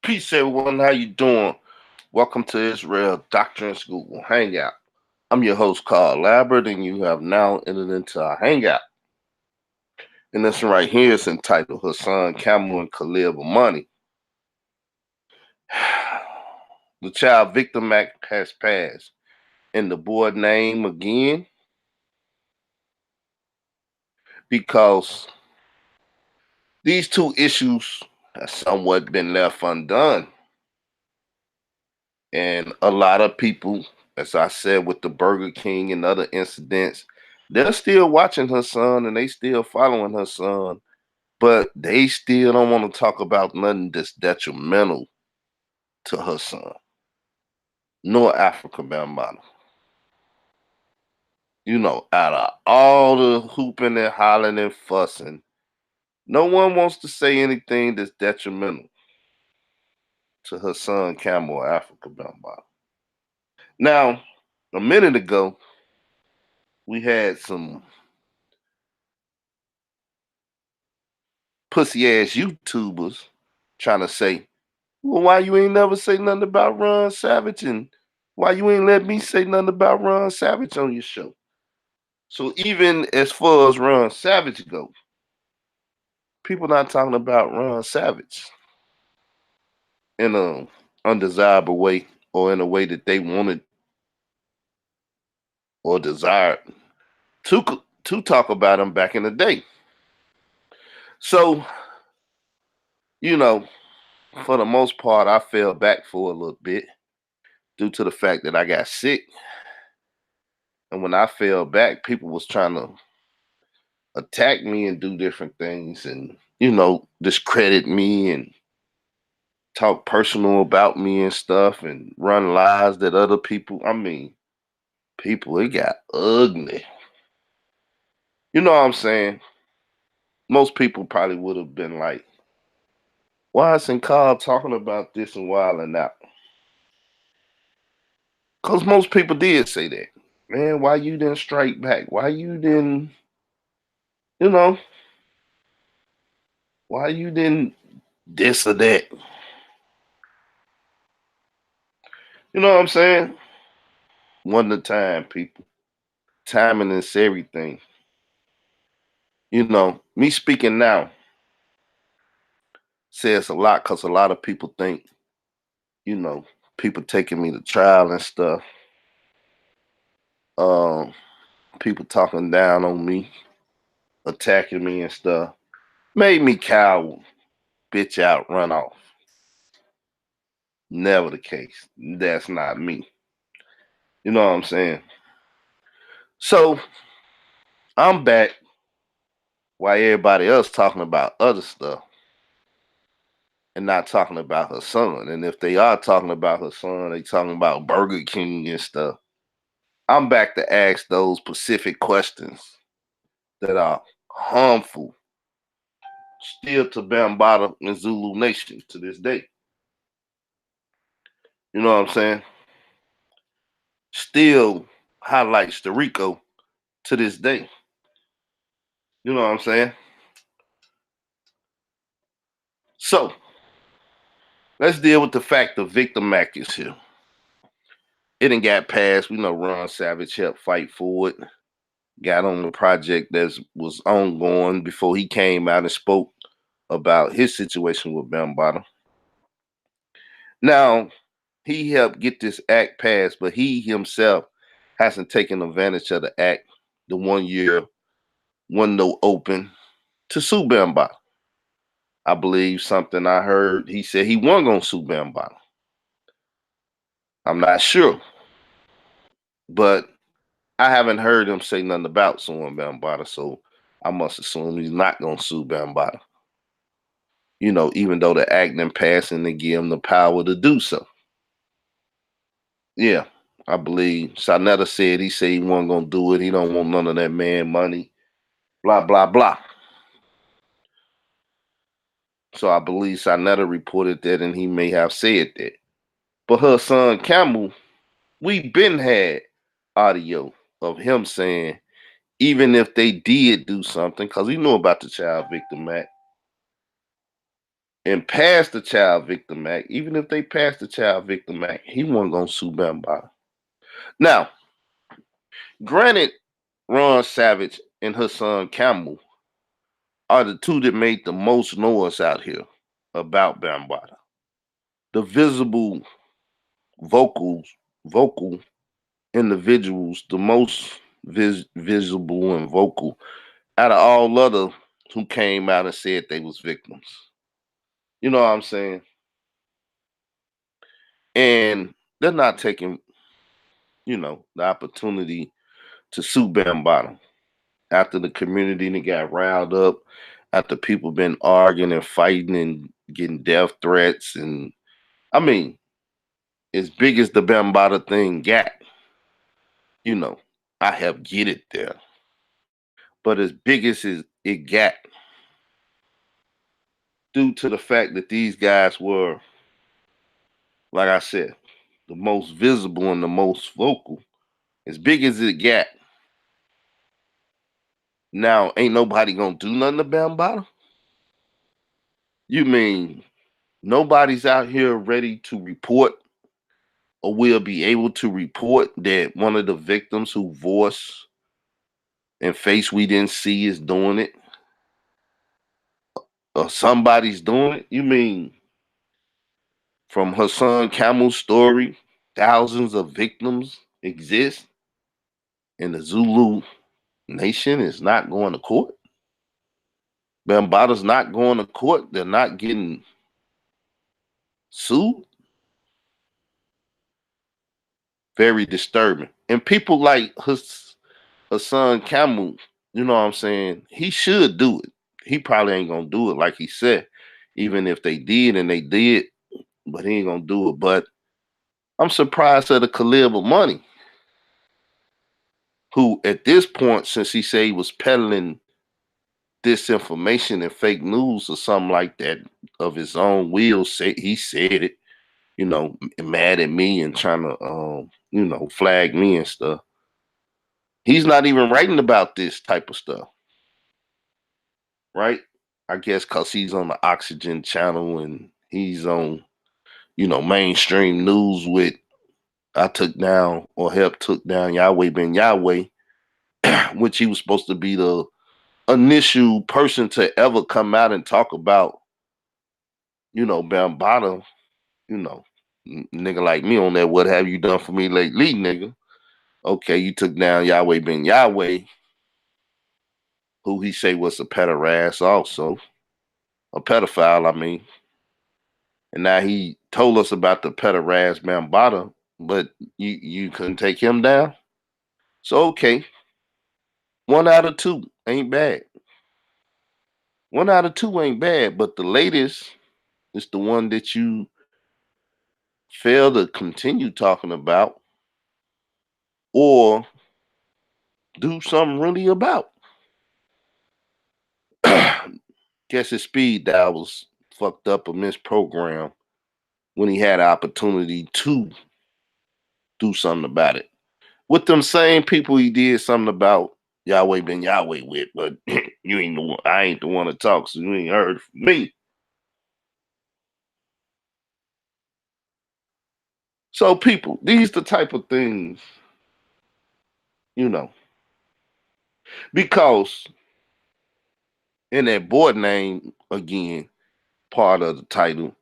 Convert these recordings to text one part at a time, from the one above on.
Peace, everyone. How you doing? Welcome to Israel Doctrine School Hangout. I'm your host, Carl Labert, and you have now entered into our Hangout. And this one right here is entitled Hassan Campbell Khalil Amani. The child victim act has passed. And the boy name again, because these two issues have somewhat been left undone. And a lot of people, as I said, with the Burger King and other incidents, they're still watching her son and they still following her son, but they still don't want to talk about nothing that's detrimental to her son, nor Africa Bambaataa. Out of all the hooping and hollering and fussing, no one wants to say anything that's detrimental to her son, Campbell, Africa Bambaataa. Now, a minute ago, we had some pussy ass YouTubers trying to say, well, why you ain't never say nothing about Ron Savage, and why you ain't let me say nothing about Ron Savage on your show? So even as far as Ron Savage goes, people not talking about Ron Savage in a undesirable way or in a way that they wanted or desired to to talk about him back in the day. So, you know, for the most part, I fell back for a little bit due to the fact that I got sick. And when I fell back, people was trying to attack me and do different things and, discredit me and talk personal about me and stuff and run lies that other people, people, it got ugly. You know what I'm saying? Most people probably would have been like, why isn't Carl talking about this and wilding out? Because most people did say that. Man, why you didn't strike back? Why you didn't, you know, why you didn't this or that? You know what I'm saying? One at a time, people. Timing is everything. Me speaking now says a lot because a lot of people think, you know, people taking me to trial and stuff. Um, People talking down on me, attacking me and stuff. Made me coward, bitch out, run off. Never the case. That's not me. You know what I'm saying? So I'm back while everybody else talking about other stuff and not talking about her son. And if they are talking about her son, they talking about Burger King and stuff. I'm back to ask those specific questions that are harmful still to Bambaataa and Zulu Nation to this day. You know what I'm saying? Still highlights the Rico to this day. You know what I'm saying? So let's deal with the fact the victim act is here. It didn't got passed. We know Ron Savage helped fight for it. Got on the project that was ongoing before he came out and spoke about his situation with Bambaataa. Now, he helped get this act passed, but he himself hasn't taken advantage of the act, the 1 year window open to sue Bambaataa. I believe something I heard, he said he wasn't going to sue Bambaataa. I'm not sure, but I haven't heard him say nothing about suing Bambaataa, so I must assume he's not going to sue Bambaataa. Even though the act didn't pass and they give him the power to do so. Yeah, I believe Sarnetta said he wasn't gonna do it. He don't want none of that man money. Blah blah blah. So I believe Sarnetta reported that, and he may have said that. But her son Campbell, we been had audio of him saying even if they did do something, because he knew about the Child Victim Act, and passed the Child Victim Act, even if they passed the Child Victim Act, he wasn't gonna sue Bambaataa. Now, granted, Ron Savage and Hassan Campbell are the two that made the most noise out here about Bambaataa. The visible vocal individuals, the most visible and vocal out of all other who came out and said they was victims. You know what I'm saying? And they're not taking, the opportunity to sue Bambaataa after the community that got riled up, after people been arguing and fighting and getting death threats. And I mean, as big as the Bambaataa thing got, you know, I helped get it there. But as big as it got, due to the fact that these guys were, like I said, the most visible and the most vocal, as big as it got, now ain't nobody gonna do nothing to Bambaataa? You mean nobody's out here ready to report or will be able to report that one of the victims who voice and face we didn't see is doing it, or somebody's doing it? You mean from Hassan Campbell's story, thousands of victims exist and the Zulu nation is not going to court? Bambaataa's not going to court. They're not getting sued. Very disturbing. And people like Hassan Campbell, you know what I'm saying? He should do it. He probably ain't gonna do it like he said, even if they did and they did, but he ain't gonna do it. But I'm surprised at the Khalil Amani, who at this point, since he said he was peddling disinformation and fake news or something like that of his own will, say he said it, mad at me and trying to flag me and stuff. He's not even writing about this type of stuff, right? I guess because he's on the Oxygen channel and he's on, mainstream news with I took down or helped took down Yahweh Ben Yahweh, which he was supposed to be the initial person to ever come out and talk about, Bambaataa, nigga like me on that, what have you done for me lately, nigga? Okay, you took down Yahweh Ben Yahweh, who he say was a pederast also, a pedophile, I mean. And now he told us about the pederast Bambaataa, but you couldn't take him down? So okay, 1 out of 2 ain't bad. 1 out of 2 ain't bad, but the latest is the one that you fail to continue talking about or do something really about. Guess his speed dial was fucked up or misprogrammed when he had an opportunity to do something about it. With them same people he did something about Yahweh Ben Yahweh with, but you ain't the one. I ain't the one to talk, so you ain't heard from me. So people, these the type of things, you know, because in that board name again, part of the title,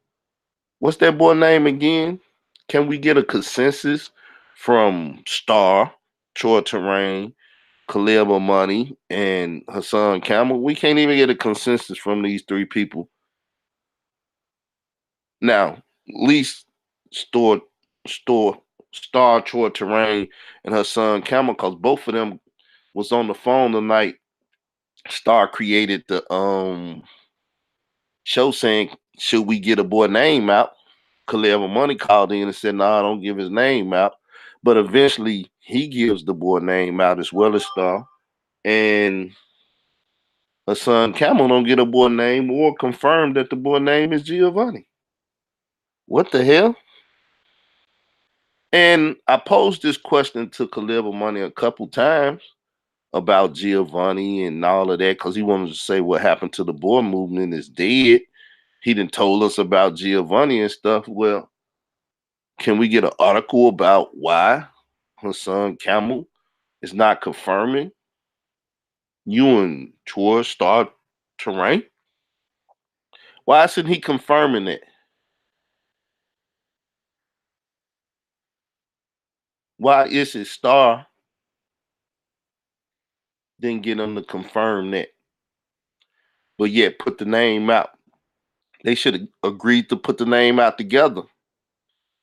what's that boy name again? Can we get a consensus from Star, Troy Terrain, Khalil Amani, and Hassan Campbell? We can't even get a consensus from these 3 people. Now, at least store store Star, Troy Terrain, and Hassan Campbell, because both of them was on the phone tonight. Star created the show saying, should we get a boy name out? Khalil Money called in and said, no, nah, don't give his name out. But eventually he gives the boy name out as well as Star. And Hassan Campbell don't get a boy name or confirm that the boy name is Giovanni. What the hell? And I posed this question to Khalil Money a couple times about Giovanni and all of that because he wanted to say what happened to the boy movement is dead. he done told us about Giovanni and stuff. Well, can we get an article about why Hassan Campbell is not confirming you and Tour Star Terrain? Why isn't he confirming it? Why is it Star didn't get him to confirm that, but yet put the name out? They should have agreed to put the name out together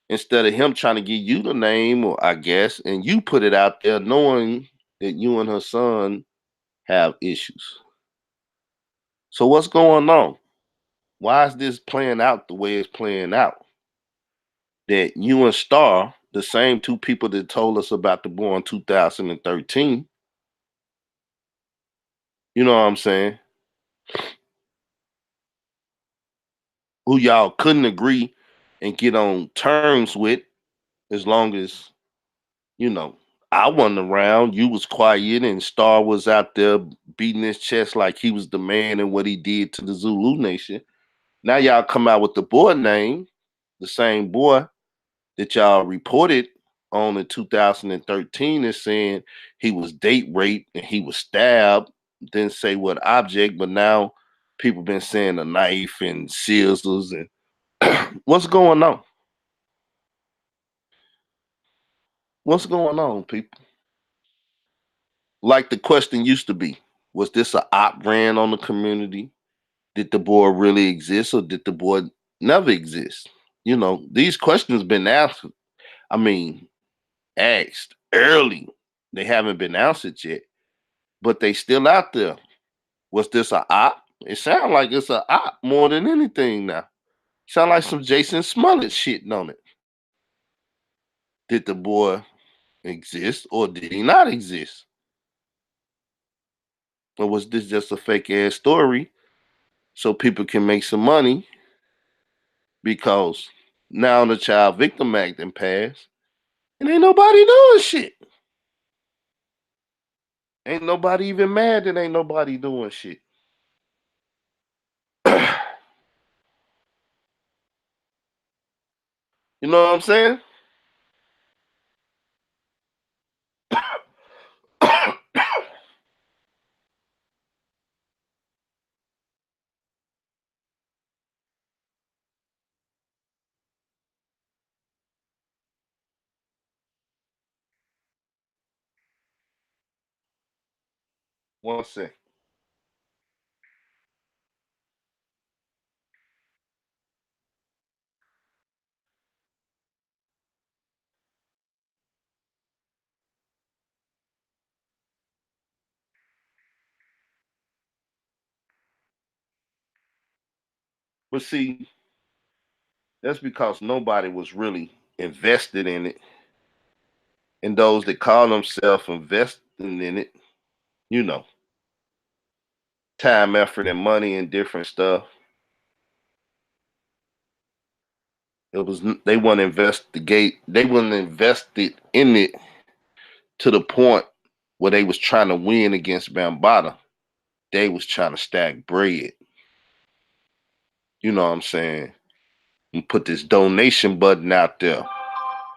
instead of him trying to give you the name, or I guess, and you put it out there knowing that you and her son have issues. So what's going on? Why is this playing out the way it's playing out? That you and Star, the same two people that told us about the boy in 2013, you know what I'm saying? Who y'all couldn't agree and get on terms with, as long as, you know, I wasn't around, you was quiet, and Star was out there beating his chest like he was the man and what he did to the Zulu Nation. Now y'all come out with the boy name, the same boy that y'all reported on in 2013 is saying he was date raped and he was stabbed. Didn't say what object, but now people been saying a knife and scissors and what's going on? What's going on, people? Like the question used to be, was this a op ran on the community? Did the boy really exist, or did the boy never exist? You know, these questions been asked. I mean, asked early. They haven't been answered yet, but they still out there. Was this a op? It sounds like it's a op more than anything now. Sound like some Jason Smollett shit on it. Did the boy exist, or did he not exist? Or was this just a fake ass story so people can make some money, because now the Child Victim Act done passed and ain't nobody doing shit. Ain't nobody even mad that ain't nobody doing shit. You know what I'm saying? One sec. But see, that's because nobody was really invested in it. And those that call themselves investing in it, you know, time, effort, and money and different stuff. It was they want to investigate. They want to invested in it to the point where they was trying to win against Bambaataa. They was trying to stack bread. You know what I'm saying? And put this donation button out there.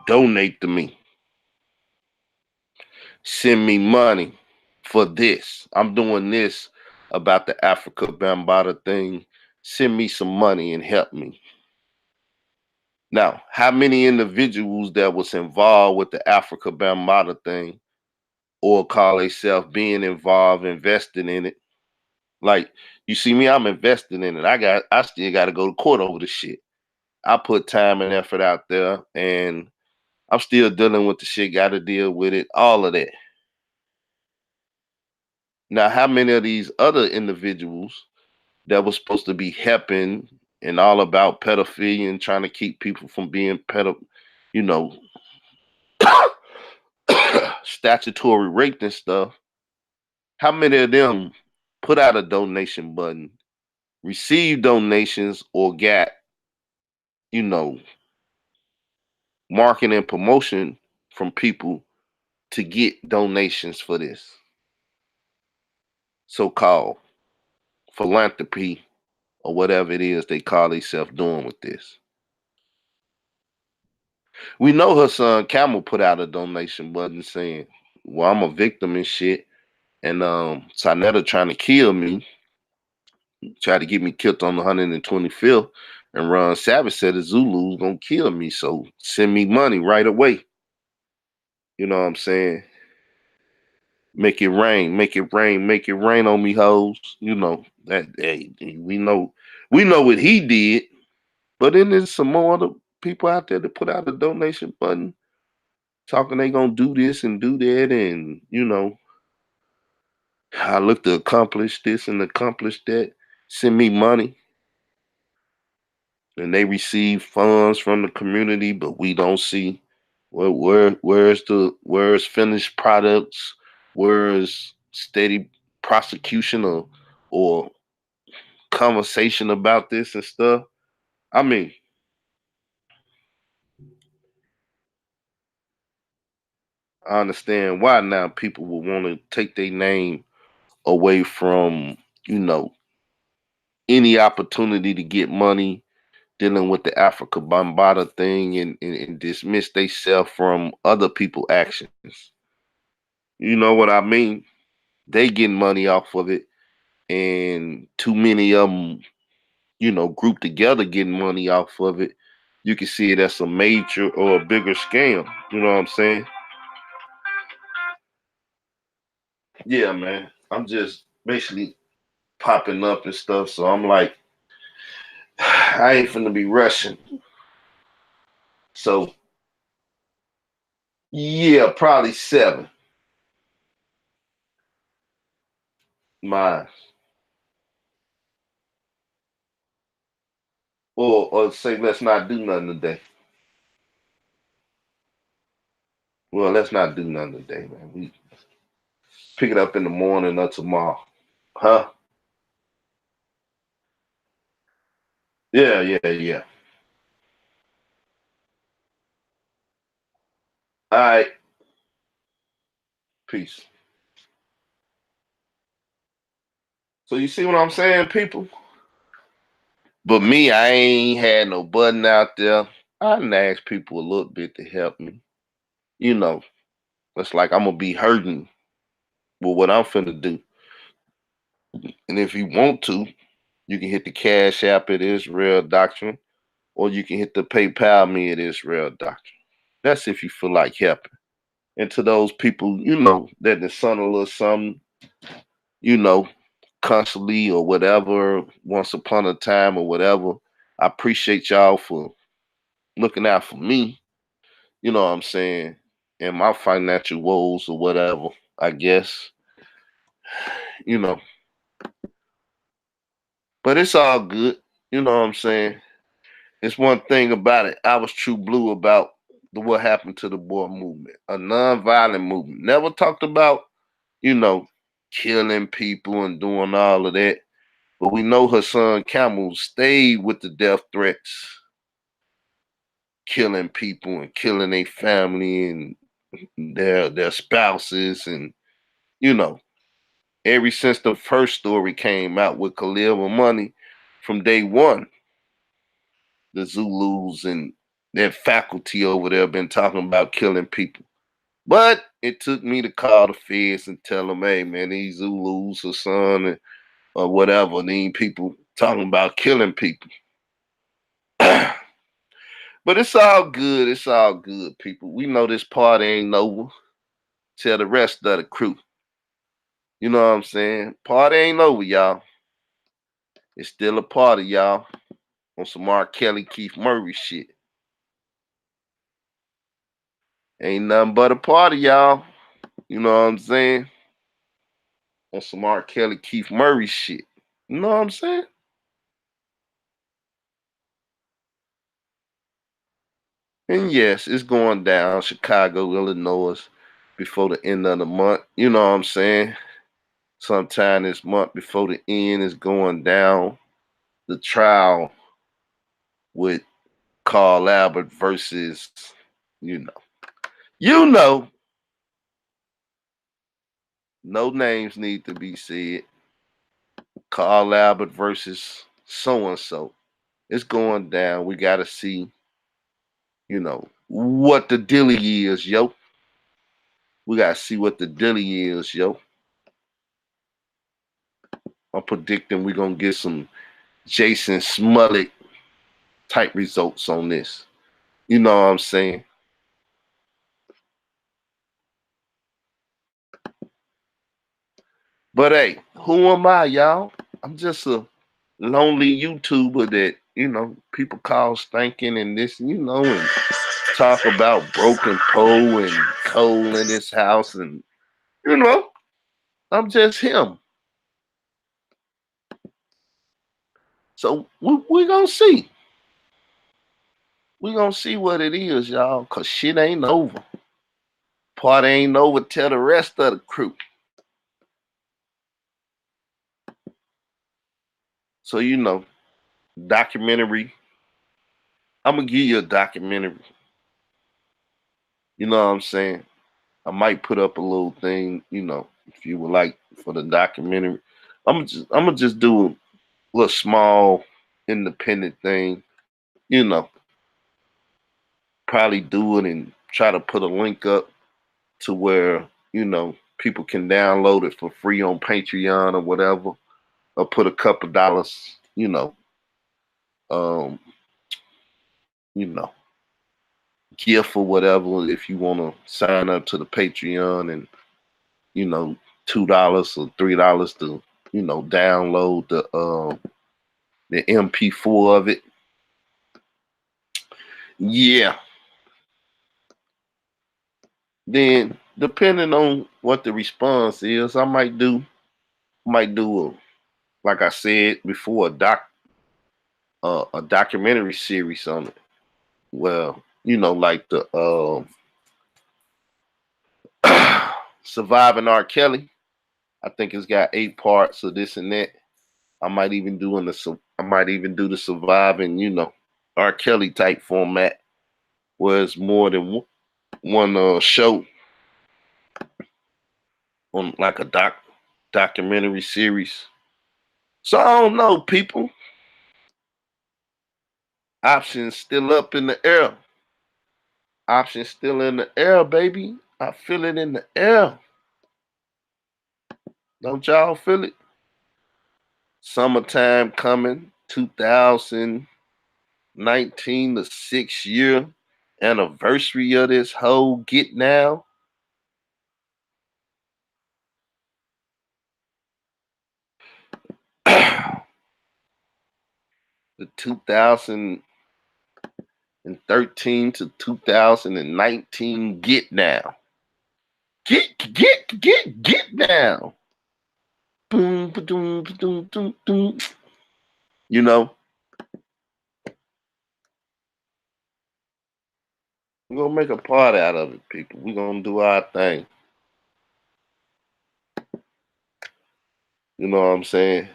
Donate to me. Send me money for this. I'm doing this about the Africa Bambaataa thing. Send me some money and help me. Now, how many individuals that was involved with the Africa Bambaataa thing, or call themselves being involved, investing in it? Like, you see me, I'm investing in it. I still got to go to court over the shit. I put time and effort out there, and I'm still dealing with the shit. Got to deal with it. All of that. Now, how many of these other individuals that was supposed to be helping and all about pedophilia and trying to keep people from being you know, statutory raped and stuff? How many of them put out a donation button, received donations, or got, you know, marketing and promotion from people to get donations for this so-called philanthropy or whatever it is they call themselves doing with this. We know her son Camel put out a donation button saying, "Well, I'm a victim and shit, and Sinetta trying to kill me, try to get me killed on the 125th, and Ron Savage said the Zulu's gonna kill me, so send me money right away." You know what I'm saying? Make it rain, make it rain, make it rain on me, hoes. You know that. Hey, we know what he did, but then there's some more other people out there that put out a donation button talking they gonna do this and do that, and I look to accomplish this and accomplish that. Send me money, and they receive funds from the community, but we don't see where's finished products, where's steady prosecution or conversation about this and stuff. I mean, I understand why now people will want to take their name away from you know any opportunity to get money dealing with the Africa Bambata thing and dismiss themselves from other people' actions. You know what I mean? They getting money off of it, and too many of them, grouped together getting money off of it. You can see it as a major or a bigger scam. You know what I'm saying? Yeah, man. I'm just basically popping up and stuff, so I'm like, I ain't finna be rushing. So yeah, probably 7. Mine. Or say let's not do nothing today. Well, let's not do nothing today, man. We pick it up in the morning or tomorrow. Huh? Yeah, yeah, yeah. All right. Peace. So you see what I'm saying, people? But me, I ain't had no button out there. I done asked people a little bit to help me. You know, it's like I'm gonna be hurting with what I'm finna do. And if you want to, you can hit the Cash App at Israel Doctrine, or you can hit the PayPal me at Israel Doctrine. That's if you feel like helping. And to those people, that the son a little something, you know, constantly or whatever, once upon a time or whatever, I appreciate y'all for looking out for me. You know what I'm saying? And my financial woes or whatever, I guess, you know. But it's all good. You know what I'm saying? It's one thing about it. I was true blue about what happened to the boy movement, a nonviolent movement. Never talked about, you know, killing people and doing all of that. But we know her son Campbell stayed with the death threats, killing people and killing their family and their spouses, and you know, ever since the first story came out with Khalil Amani, from day one, the Zulus and their faculty over there been talking about killing people. But it took me to call the feds and tell them, hey man, these Zulus or son or whatever, these people talking about killing people. But it's all good. It's all good, people. We know this party ain't over. Tell the rest of the crew. You know what I'm saying? Party ain't over, y'all. It's still a party, y'all. On some R. Kelly, Keith Murray shit. Ain't nothing but a party, y'all. You know what I'm saying? On some R. Kelly, Keith Murray shit. You know what I'm saying? And yes, it's going down Chicago, Illinois before the end of the month. You know what I'm saying? Sometime this month before the end is going down. The trial with Carl Albert versus, you know, you know, no names need to be said. Carl Albert versus so and so. It's going down. We got to see, what the dilly is, yo. We got to see what the dilly is, yo. I'm predicting we're going to get some Jason Smollett type results on this. You know what I'm saying? But hey, who am I, y'all? I'm just a lonely YouTuber that, people call stinking and this, and talk about broken pole and coal in his house. And, I'm just him. So we're going to see. We're going to see what it is, y'all, because shit ain't over. Party ain't over. Tell the rest of the crew. So, documentary. I'm going to give you a documentary. You know what I'm saying? I might put up a little thing, if you would like for the documentary. I'm gonna just do a little small independent thing, you know, probably do it and try to put a link up to where, people can download it for free on Patreon or whatever, or put a couple dollars, um, you know, gift or whatever if you want to sign up to the Patreon and you know, $2 or $3 to, download the MP4 of it. Yeah. Then depending on what the response is, I might do like I said before, a documentary series on it. Well, like the Surviving R. Kelly. I think it's got 8 parts of this and that. I might even do the Surviving, R. Kelly type format, where it's more than one show on like a documentary series. So I don't know, people. Options still up in the air. Options still in the air, baby. I feel it in the air. Don't y'all feel it? Summertime coming, 2019, the 6th-year anniversary of this whole Get Now. The 2013 to 2019 Get Now. Get now. Boom, ba-doom, ba-doom, doom, doom. You know, we're gonna make a part out of it, people. We're gonna do our thing. You know what I'm saying?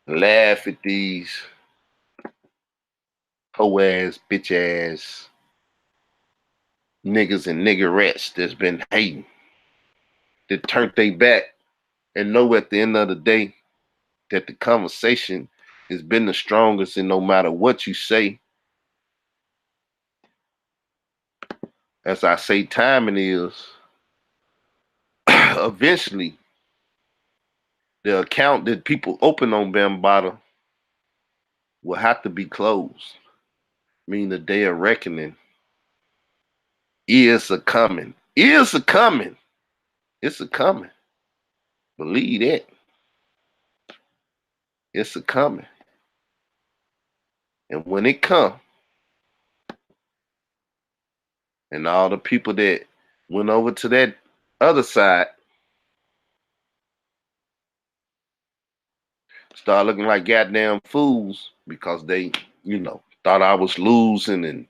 Laugh at these hoe ass, bitch ass niggas and niggerettes that's been hating, that turned they back and know at the end of the day that the conversation has been the strongest, and no matter what you say, as I say, timing is eventually the account that people open on Bambaataa will have to be closed. Meaning the day of reckoning is a coming. Is a coming. It's a coming. Believe that. It's a coming. And when it come, and all the people that went over to that other side start looking like goddamn fools because they, thought I was losing and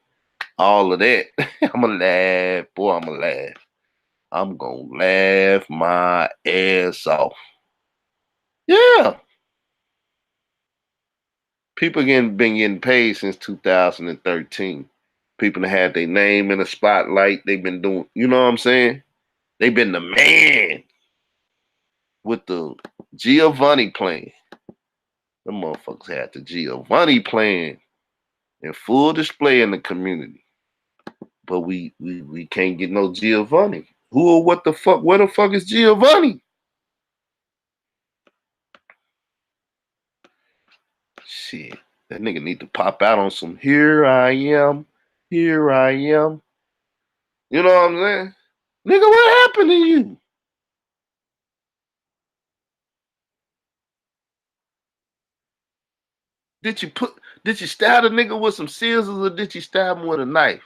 all of that. I'ma laugh, boy, I'ma laugh. I'm gonna laugh my ass off. Yeah. People been getting paid since 2013. People that had their name in the spotlight. They've been doing, you know what I'm saying? They've been the man with the Giovanni playing. Them motherfuckers had the Giovanni playing in full display in the community. But we can't get no Giovanni. Who or what the fuck? Where the fuck is Giovanni? Shit. That nigga need to pop out on some here I am. Here I am. You know what I'm saying? Nigga, what happened to you? Did you stab the nigga with some scissors or did you stab him with a knife?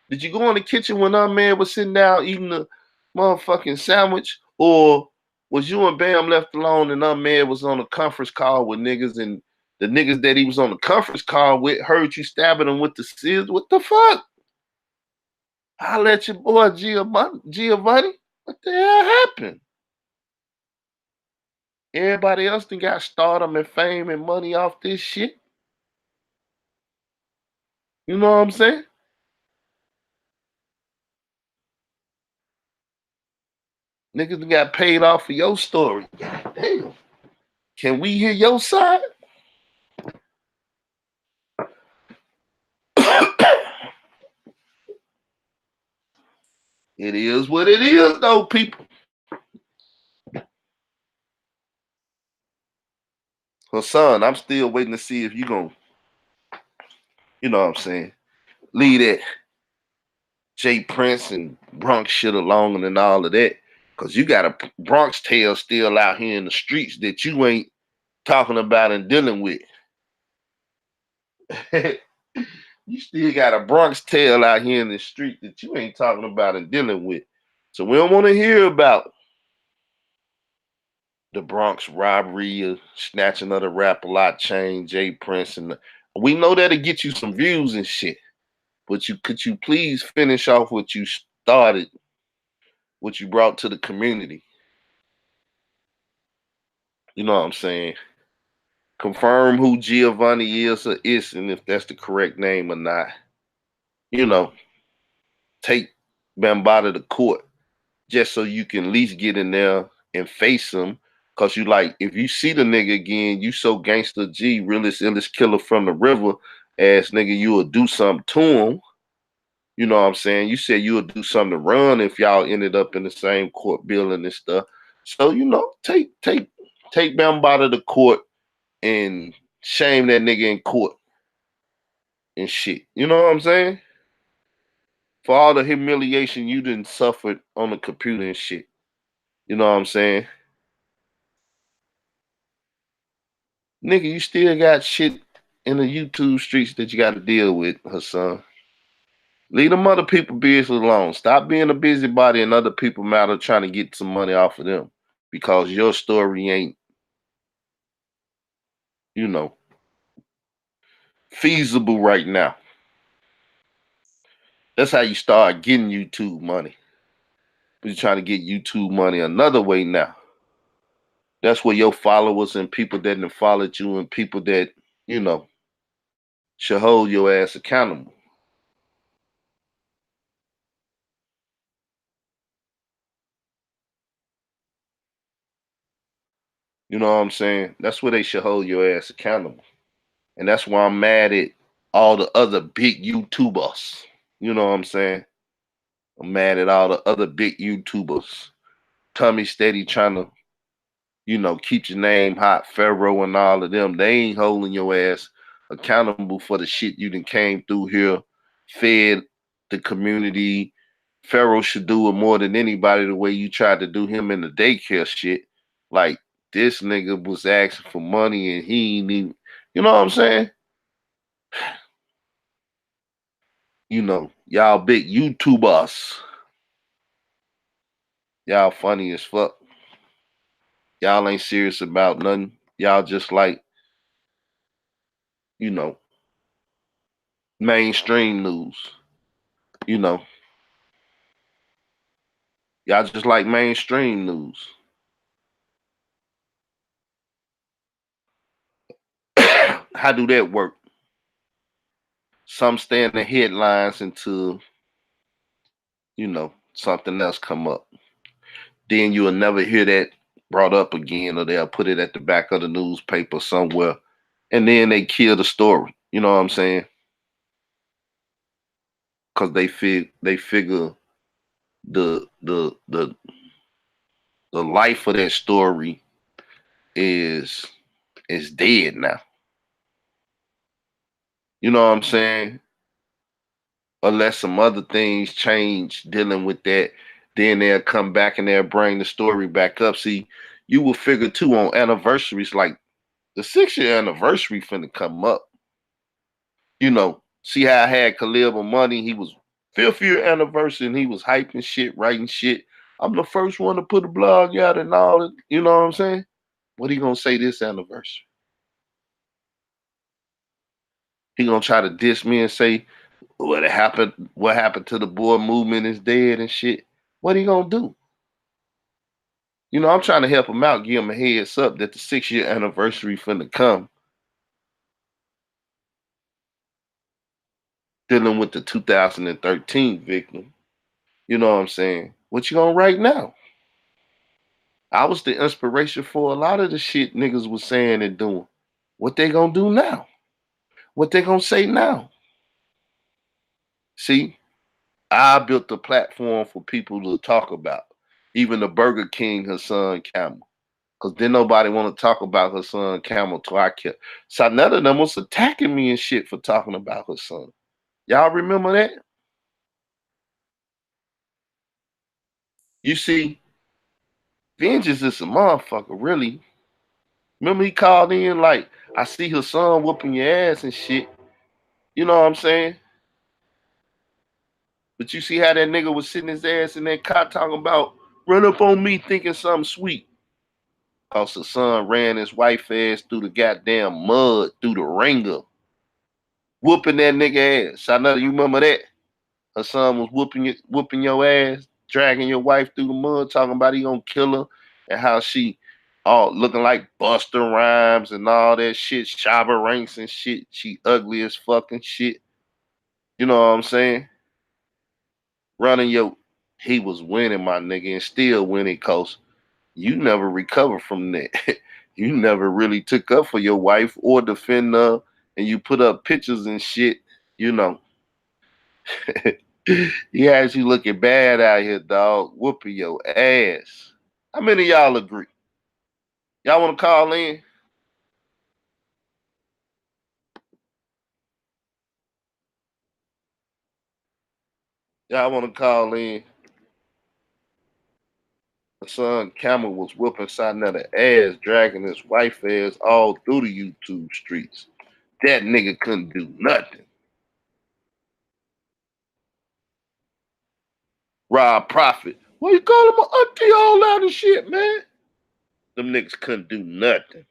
Did you go in the kitchen when our man was sitting down eating the motherfucking sandwich? Or was you and Bam left alone and our man was on a conference call with niggas and the niggas that he was on the conference call with heard you stabbing him with the scissors? What the fuck? I'll let your boy Giovanni. What the hell happened? Everybody else done got stardom and fame and money off this shit. You know what I'm saying? Niggas done got paid off for your story. God damn. Can we hear your side? It is what it is, though, people. Hassan, I'm still waiting to see if you gonna, you know what I'm saying, leave that Jay Prince and Bronx shit alone and all of that. Cause you got a Bronx tale still out here in the streets that you ain't talking about and dealing with. You still got a Bronx tale out here in the street that you ain't talking about and dealing with. So we don't want to hear about the Bronx robbery, snatching of the Rap-A-Lot chain, Jay Prince, and we know that'll get you some views and shit. But could you please finish off what you started, what you brought to the community? You know what I'm saying? Confirm who Giovanni is or is, and if that's the correct name or not. You know, take Bambaataa to court just so you can at least get in there and face him. Cause you like, if you see the nigga again, you so gangster G, realest illest killer from the river, ass nigga, you will do something to him. You know what I'm saying? You said you would do something to run if y'all ended up in the same court building and stuff. So, you know, take Bambaataa to court and shame that nigga in court and shit. You know what I'm saying? For all the humiliation you didn't suffer on the computer and shit. You know what I'm saying? Nigga, you still got shit in the YouTube streets that you got to deal with, Hassan. Leave them other people business alone. Stop being a busybody in other people matter trying to get some money off of them because your story ain't, you know, feasible right now. That's how you start getting YouTube money. You're trying to get YouTube money another way now. That's where your followers and people that didn't followed you and people that, you know, should hold your ass accountable. You know what I'm saying? That's where they should hold your ass accountable. And that's why I'm mad at all the other big YouTubers. You know what I'm saying? I'm mad at all the other big YouTubers. Tommy Steady trying to, you know, keep your name hot, Pharaoh and all of them. They ain't holding your ass accountable for the shit you done came through here, fed the community. Pharaoh should do it more than anybody the way you tried to do him in the daycare shit. Like, this nigga was asking for money and he ain't even, you know what I'm saying? You know, y'all big YouTubers. Y'all funny as fuck. Y'all ain't serious about nothing. Y'all just like, you know, mainstream news. You know, y'all just like mainstream news. How do that work? Some stay in the headlines until, you know, something else come up. Then you'll never hear that brought up again, or they'll put it at the back of the newspaper somewhere and then they kill the story. You know what I'm saying? Because they figure the the the the life of that story is dead now. You know what I'm saying? Unless some other things change dealing with that, then they'll come back and they'll bring the story back up. See, you will figure too on anniversaries, like the 6 year anniversary finna come up. See how I had Khalil Amani, he was 5th year anniversary and he was hyping shit, writing shit. I'm the first one to put a blog out and all that. You know what I'm saying? What he gonna say this anniversary? He gonna try to diss me and say what happened to the boy movement is dead and shit. What he gonna do? I'm trying to help him out, give him a heads up that the 6 year anniversary finna come, dealing with the 2013 victim. You know what I'm saying? What you gonna write now? I was the inspiration for a lot of the shit niggas was saying and doing. What they gonna do now? What they gonna say now? See, I built the platform for people to talk about. Even the Burger King, Hassan Campbell. Cause then nobody want to talk about Hassan Campbell till I kept. So none of them was attacking me and shit for talking about Hassan. Y'all remember that? You see, vengeance is a motherfucker, really. Remember he called in like, I see Hassan whooping your ass and shit. You know what I'm saying? But you see how that nigga was sitting his ass in that cot talking about run up on me thinking something sweet. Cause the son ran his wife ass through the goddamn mud, through the ringer, whooping that nigga ass. I know you remember that. Her son was whooping your ass, dragging your wife through the mud, talking about he gonna kill her, and how she all looking like Buster Rhymes and all that shit, Shabba Ranks and shit. She ugly as fucking shit. You know what I'm saying? Running your, he was winning, my nigga, and still winning, cause you never recovered from that. You never really took up for your wife or defend her, and you put up pictures and shit. You know, he has you looking bad out here, dog, whooping your ass. How many of y'all agree? Y'all want to call in? Y'all want to call in? My son Camel was whooping Sinetta ass, dragging his wife ass all through the YouTube streets. That nigga couldn't do nothing. Rob Profit. Well, you call him an auntie all that and shit, man. Them niggas couldn't do nothing.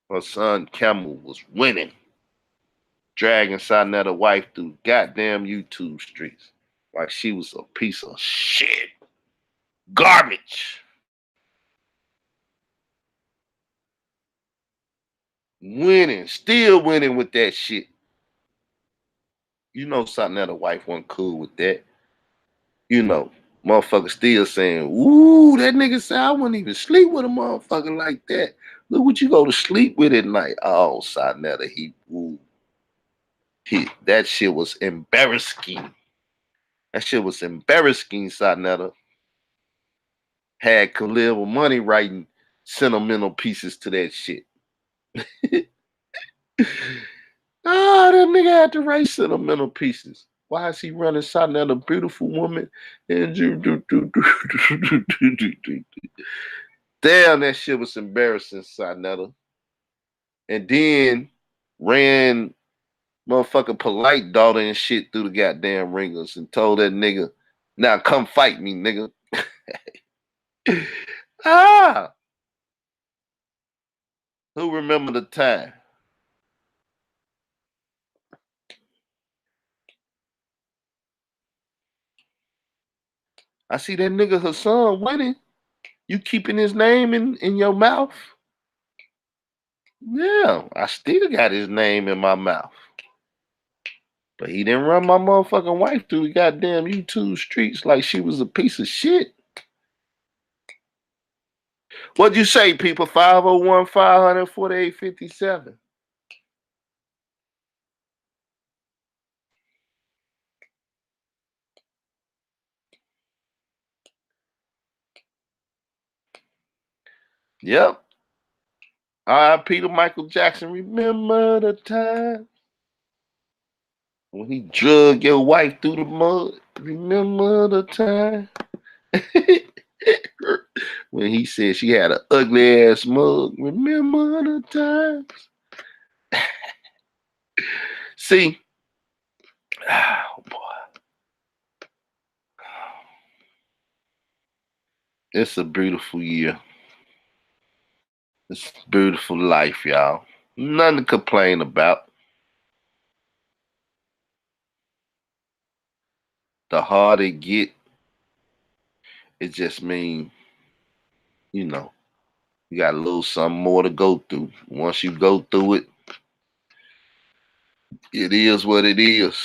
My son Camel was winning, dragging Sinetta wife through goddamn YouTube streets like she was a piece of shit. Garbage. Winning, still winning with that shit. Sinetta wife wasn't cool with that. Motherfucker still saying, ooh, that nigga said I wouldn't even sleep with a motherfucker like that. Look what you go to sleep with at night. Oh, Sinetta, that shit was embarrassing. That shit was embarrassing, Sinetta. Had Khalil Money writing sentimental pieces to that shit. That nigga had to write sentimental pieces. Why is he running Sinetta, a beautiful woman? And damn, that shit was embarrassing, Sinetta. And then ran motherfucking polite daughter and shit through the goddamn ringers and told that nigga, now come fight me, nigga. ah, who remember the time? I see that nigga Hassan winning. You keeping his name in your mouth? Yeah, I still got his name in my mouth. But he didn't run my motherfucking wife through the goddamn YouTube streets like she was a piece of shit. What'd you say, people? 501 548 57. Yep. R.I.P. to Michael Jackson. Remember the time when he drug your wife through the mud. Remember the time when he said she had an ugly ass mug. Remember the time. See, oh boy, it's a beautiful year. It's a beautiful life, y'all. Nothing to complain about. The harder it get, it just mean, you know, you got a little something more to go through. Once you go through it, it is what it is.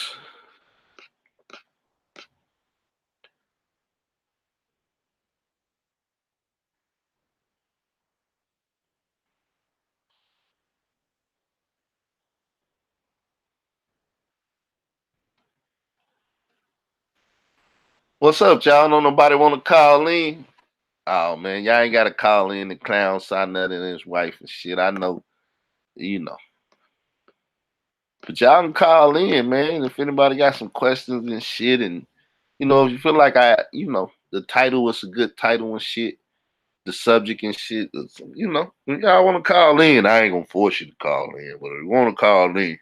What's up, y'all? Don't nobody want to call in? Oh man, y'all ain't gotta call in the clown sign nothing and his wife and shit. I know, you know. But y'all can call in, man. If anybody got some questions and shit, and if you feel like the title was a good title and shit, the subject and shit, if y'all want to call in, I ain't gonna force you to call in, but if you want to call in,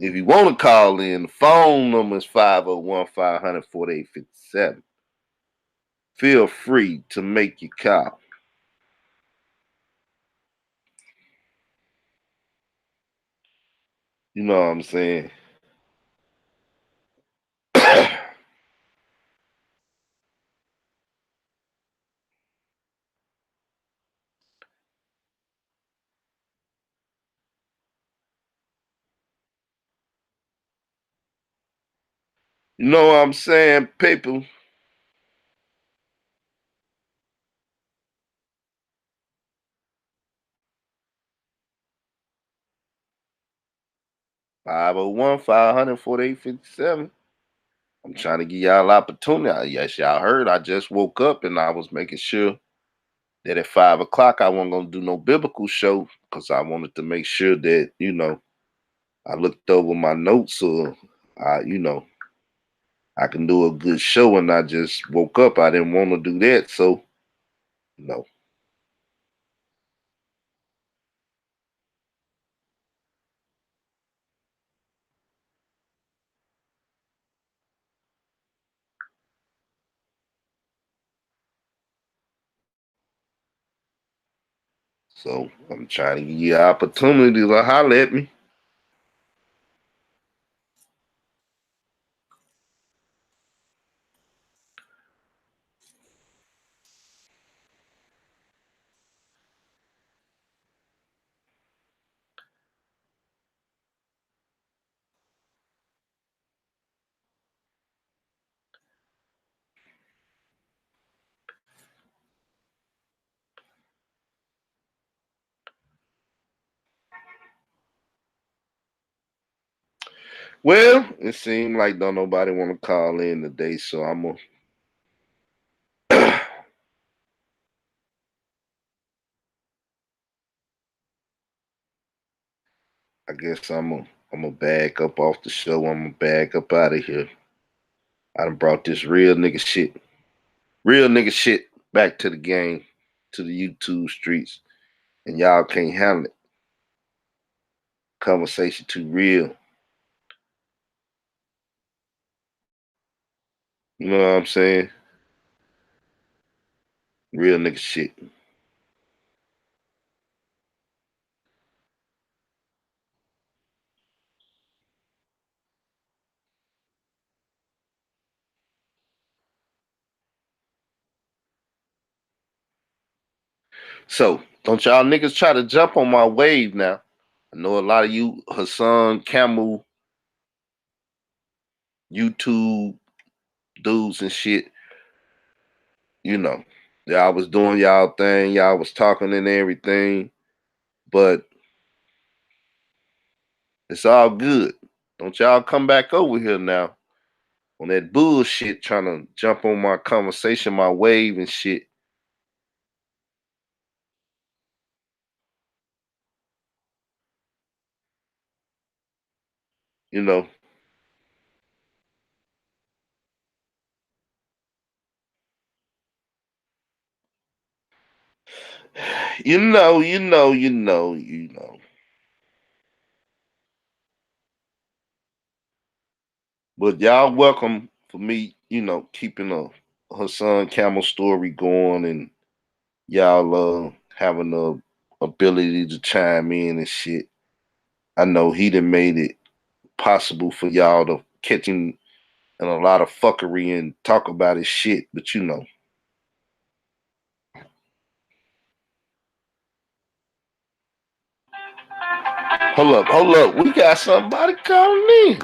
if you want to call in, the phone number is 501 500 4857. Feel free to make your call. You know what I'm saying? You know what I'm saying, people? 501 500 4857. I'm trying to give y'all opportunity. Yes, y'all heard. I just woke up and I was making sure that at 5 o'clock I wasn't gonna do no biblical show because I wanted to make sure that I looked over my notes so I can do a good show. And I just woke up. I didn't want to do that, so no. So I'm trying to give you opportunity to holler at me. Well, it seemed like don't nobody want to call in today, so I'm gonna. I guess I'm gonna back up off the show. I'm gonna back up out of here. I done brought this real nigga shit back to the game, to the YouTube streets, and y'all can't handle it. Conversation too real. You know what I'm saying? Real nigga shit. So don't y'all niggas try to jump on my wave now. I know a lot of you Hassan Campbell YouTube dudes and shit. You know, y'all was doing y'all thing, y'all was talking and everything, but it's all good. Don't y'all come back over here now on that bullshit trying to jump on my conversation, my wave and shit. You know, you know. But y'all welcome for me, keeping a Hassan Campbell story going and y'all having the ability to chime in and shit. I know he done made it possible for y'all to catch him in a lot of fuckery and talk about his shit, but you know. Hold up. We got somebody calling in.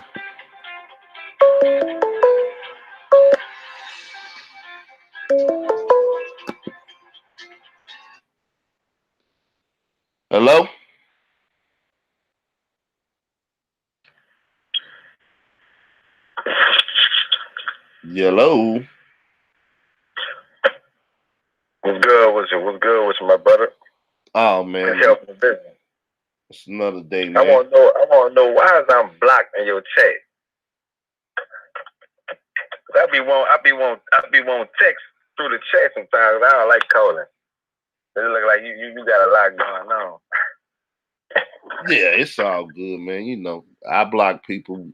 Hello? Hello? What's good with you? What's good with you, my brother? Oh man, It's helping the business. It's another day, I man. want to know why is I'm blocked in your chat. I be want text through the chat sometimes. I don't like calling. It look like you got a lot going on. Yeah, it's all good, man. I block people.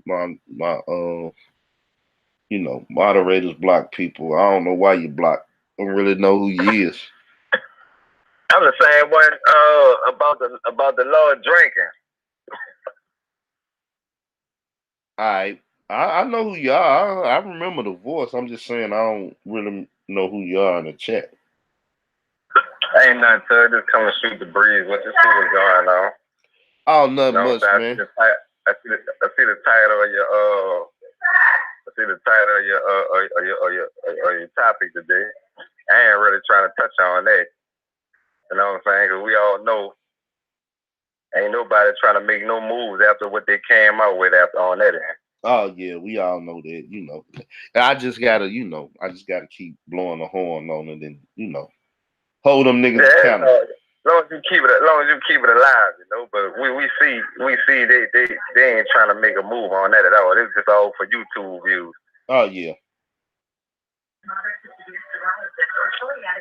Moderators block people. I don't know why you block. I don't really know who you is. I'm the same one about the Lord drinking. All right. I know who you are. I remember the voice. I'm just saying I don't really know who you are in the chat. Ain't nothing to it. Just come and shoot the breeze. What you see what's going on? Oh, nothing much, man. I see the title of your I see the title of your topic today. I ain't really trying to touch on that. You know what I'm saying? Because we all know ain't nobody trying to make no moves after what they came out with after on that end. Oh yeah, we all know that. I just gotta keep blowing the horn on it and hold them niggas accountable. As long as you keep it alive, But we see they ain't trying to make a move on that at all. It's just all for YouTube views. Oh yeah.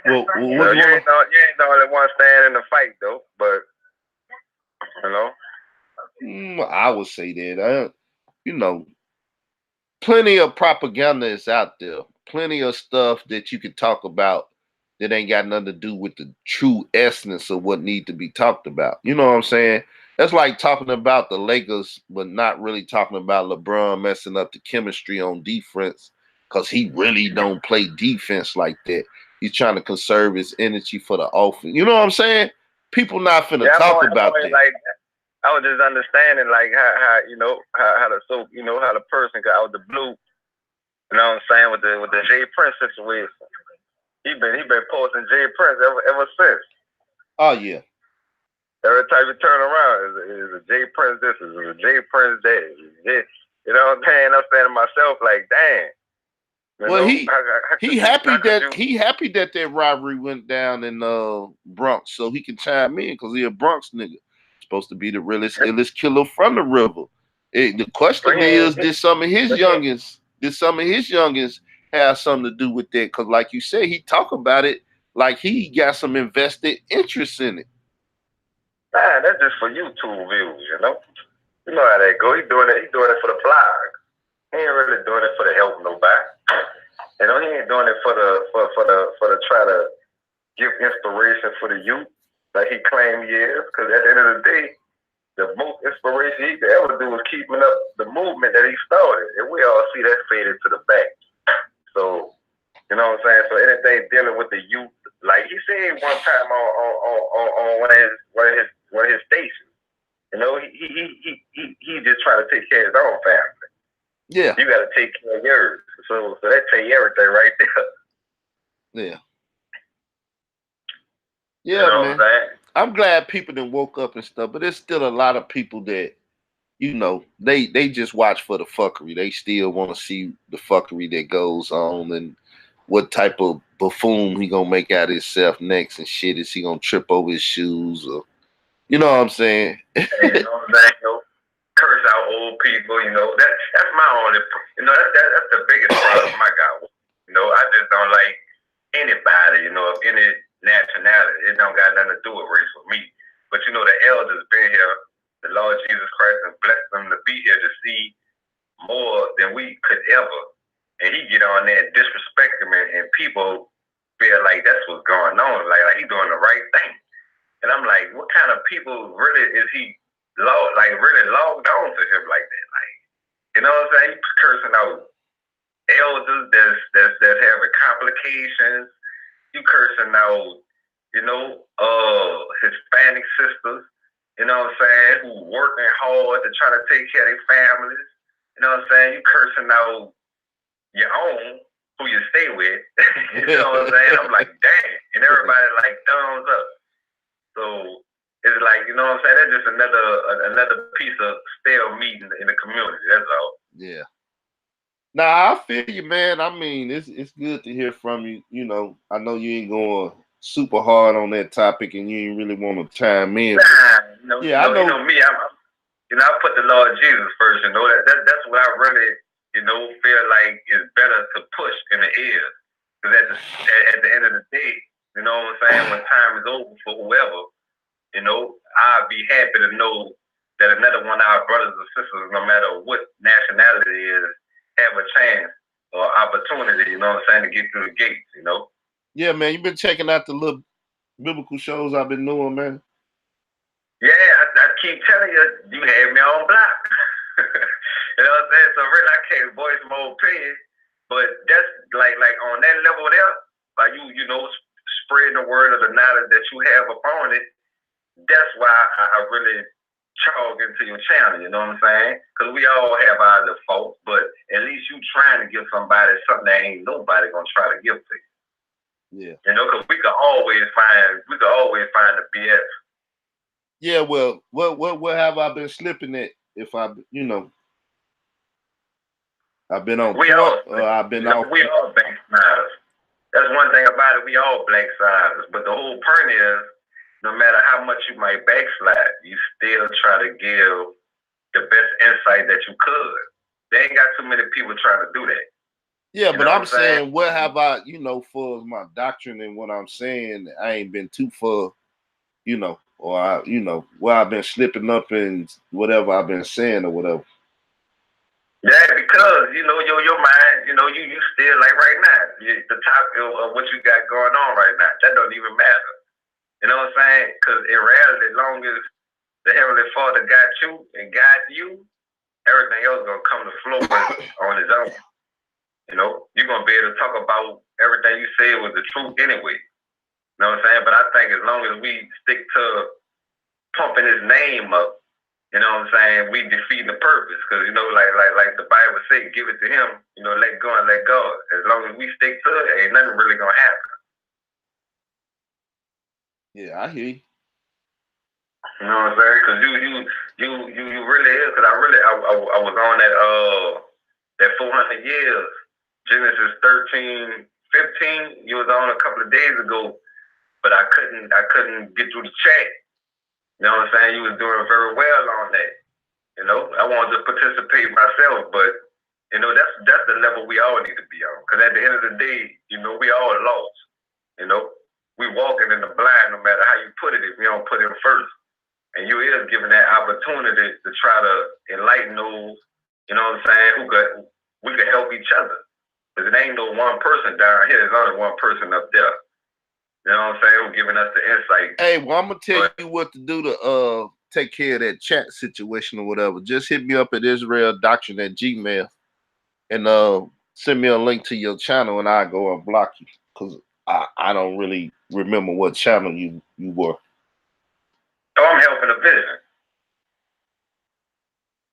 Well, you ain't the only one standing in the fight though, but I would say that. Plenty of propaganda is out there. Plenty of stuff that you can talk about that ain't got nothing to do with the true essence of what need to be talked about. You know what I'm saying? That's like talking about the Lakers, but not really talking about LeBron messing up the chemistry on defense because he really don't play defense like that. He's trying to conserve his energy for the offense. You know what I'm saying? People not finna talk about that. Like, I was just understanding like how the person got out the blue. You know what I'm saying with the Jay Prince situation. He been posting Jay Prince ever since. Oh yeah. Every time you turn around, is a Jay Prince this, is a Jay Prince that. You know what I'm saying? I'm saying to myself like, damn. Well, he happy that robbery went down in Bronx, so he can chime in because he a Bronx nigga. Supposed to be the realest, illest killer from the river. The question is, did some of his youngins have something to do with that? Because, like you said, he talk about it like he got some invested interest in it. Nah, that's just for YouTube views, You know how that go. He doing it for the blog. He ain't really doing it for the help nobody. He ain't doing it for the try to give inspiration for the youth like he claimed he is. Because at the end of the day, the most inspiration he could ever do was keeping up the movement that he started, and we all see that faded to the back. So you know what I'm saying. So anything dealing with the youth, like he said one time on one of his stations, he just trying to take care of his own family. Yeah. You got to take care of yours. So that tell you everything right there. Yeah. You Yeah, know what I'm man. saying? I'm glad people done woke up and stuff, but there's still a lot of people that, you know, they just watch for the fuckery. They still want to see the fuckery that goes on and what type of buffoon he gonna make out of himself next and shit. Is he gonna trip over his shoes or, you know what I'm saying? And you know what I'm saying? You know, curse out old people. You know that's my only. You know that's the biggest problem I got. You know, I just don't like anybody. You know, of any nationality. It don't got nothing to do with race with me. But you know, the elders been here. The Lord Jesus Christ has blessed them to be here to see more than we could ever. And he get on there and disrespect him, and people feel like that's what's going on. Like he doing the right thing. And I'm like, what kind of people really is he really logged on to him like that? Like, you know what I'm saying? He's cursing out elders that's having complications. You cursing out, you know, Hispanic sisters, you know what I'm saying, who working hard to try to take care of their families. You know what I'm saying? You cursing out your own, who you stay with. You know what I'm saying? I'm like, dang. And everybody like thumbs up. So it's like, you know what I'm saying? That's just another piece of stale meat in the community. That's all. Yeah. Nah, I feel you, man. I mean, it's good to hear from you. You know, I know you ain't going super hard on that topic, and you ain't really want to chime in. Nah, yeah, I know. You know me. I put the Lord Jesus first. You know that's what I really, you know, feel like is better to push in the ears. Because at the end of the day, you know what I'm saying, when time is over for whoever, you know, I'd be happy to know that another one of our brothers or sisters, no matter what nationality it is, have a chance or opportunity, you know what I'm saying, to get through the gates, you know? Yeah, man, you've been checking out the little biblical shows I've been doing, man. Yeah, I keep telling you, you had me on block. You know what I'm saying? So really, I can't voice my opinion, but that's like on that level there, by you know, spreading the word of the knowledge that you have upon it. That's why I really chalk into your channel. You know what I'm saying? Because we all have our little faults, but at least you trying to give somebody something that ain't nobody gonna try to give to you. Yeah. You know, because we could always find the BS. Yeah, well, what have I been slipping at? If I, you know, I've been on point, or I've been off. We all backsliders. That's one thing about it. We all backsliders. But the whole point is, no matter how much you might backslide, you still try to give the best insight that you could. They ain't got too many people trying to do that. Yeah, but I'm saying, what have I, you know, for my doctrine and what I'm saying, I ain't been too far, you know, or I, you know, where I've been slipping up in whatever I've been saying or whatever. Yeah, because you know your mind, you know you still like right now, the topic of what you got going on right now, that don't even matter. You know what I'm saying? Because in reality, as long as the Heavenly Father got you and guides you, everything else gonna come to flow on its own. You know, you're gonna be able to talk about everything you said was the truth anyway. You know what I'm saying? But I think as long as we stick to pumping his name up, you know what I'm saying, we defeat the purpose. Because, you know, like the Bible say, give it to him, you know, let go and let God. As long as we stick to it, ain't nothing really gonna happen. Yeah, I hear you. You know what I'm saying? Because you really is. Because I was on that 400 years, Genesis 13:15. You was on a couple of days ago, but I couldn't get through the chat. You know what I'm saying? You was doing very well on that. You know, I wanted to participate myself, but you know that's the level we all need to be on. Because at the end of the day, you know, we all lost. You know, we walking in the blind, no matter how you put it. If we don't put it first, and you is given that opportunity to try to enlighten those, you know what I'm saying? We could help each other. Because it ain't no one person down here. There's only one person up there. You know what I'm saying? Who's giving us the insight. Hey, well, I'm gonna tell you what to do to take care of that chat situation or whatever. Just hit me up at IsraelDoctrine@gmail and send me a link to your channel, and I go and block you because I don't really remember what channel you were. Oh, I'm helping a vision.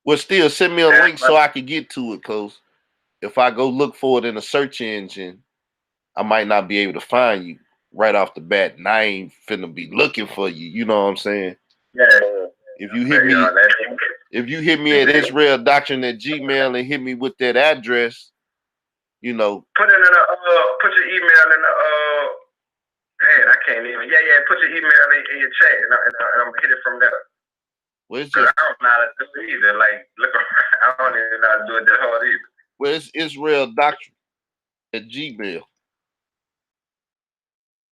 Well, still send me a Yeah, link so I can get to it, cause if I go look for it in a search engine, I might not be able to find you right off the bat. And I ain't finna be looking for you. You know what I'm saying? yeah. If you hit me, if you hit me at israeldoctrine@gmail and hit me with that address, you know. Put it in the put your email in the man, I can't even. Yeah. Put your email in your chat, and I'm gonna hit it from there. Well, it's just, I don't know how to do it either. Like, look, I don't even know how to do it that hard either. well, it's israeldoctrine@gmail.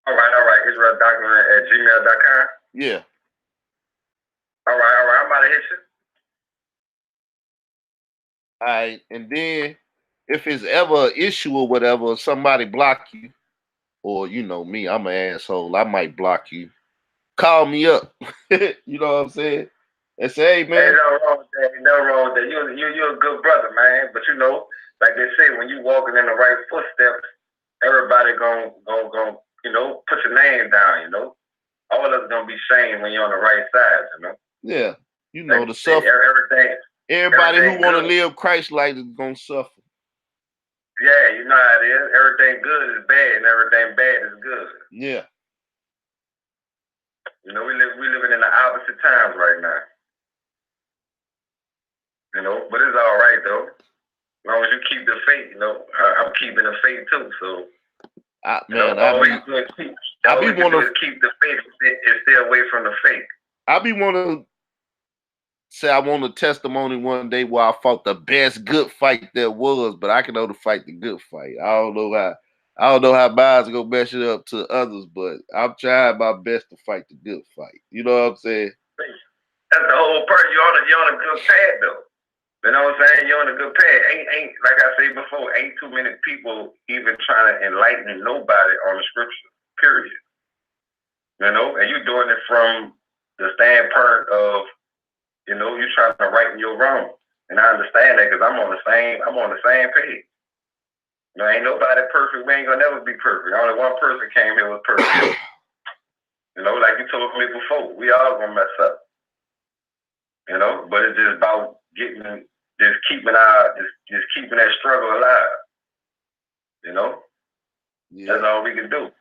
All right. israeldoctrine@gmail.com. Yeah. All right. I'm about to hit you. All right, and then if it's ever an issue or whatever, somebody block you, or you know me, I'm an asshole. I might block you. Call me up. You know what I'm saying? And say, hey man. Ain't nothing wrong with that. Ain't nothing wrong with that. You're a good brother, man. But you know, like they say, when you walking in the right footsteps, everybody gonna you know, put your name down. You know, all of us gonna be shamed when you're on the right side. You know. Yeah. You know like the suffer. Everybody who want to live Christ-like is gonna suffer. Yeah, you know how it is. Everything good is bad, and everything bad is good. Yeah. You know, we living in the opposite times right now. You know, but it's all right though. As long as you keep the faith, you know, I'm keeping the faith too. So, I be want to keep the faith and stay away from the fake. I be want to say I want a testimony one day where I fought the best good fight there was, but I can only fight the good fight. I don't know how Miles gonna mess it up to others, but I'm trying my best to fight the good fight. You know what I'm saying? That's the whole part. You're on a good path though. You know what I'm saying? You're on a good path. Ain't like I said before, ain't too many people even trying to enlighten nobody on the scripture. Period. You know, and you're doing it from the standpoint of, you know, you trying to right your wrong. And I understand that because I'm on the same page. You know, ain't nobody perfect. We ain't gonna never be perfect. Only one person came here was perfect. You know, like you told me before, we all gonna mess up. You know, but it's just about keeping that struggle alive. You know? Yeah. That's all we can do.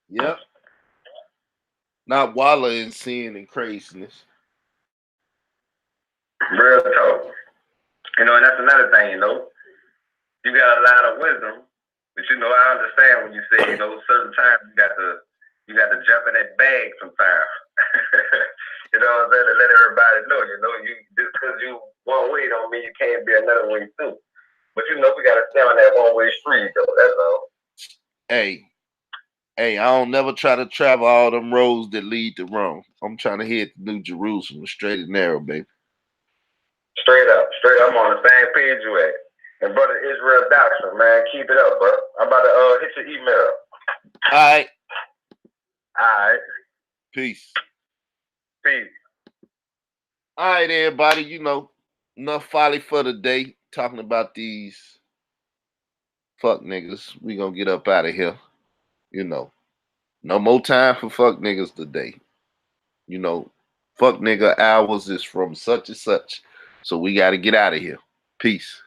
Yep. Not wallow in sin and craziness. Real talk. You know, and that's another thing, you know. You got a lot of wisdom, but you know, I understand when you say, you know, certain times you got to jump in that bag sometimes. You know what I'm saying? To let everybody know, you know, you just because you one way don't mean you can't be another way too. But you know, we gotta stay on that one way street though, that's all. Hey, I don't never try to travel all them roads that lead to Rome. I'm trying to head to New Jerusalem, straight and narrow, baby. Straight up. I'm on the same page you at. And brother Israel Doctrine, man, keep it up, bro. I'm about to hit your email. All right. Peace. All right, everybody. You know, enough folly for the day. Talking about these fuck niggas. We gonna get up out of here. You know, no more time for fuck niggas today. You know, fuck nigga hours is from such and such. So we got to get out of here. Peace.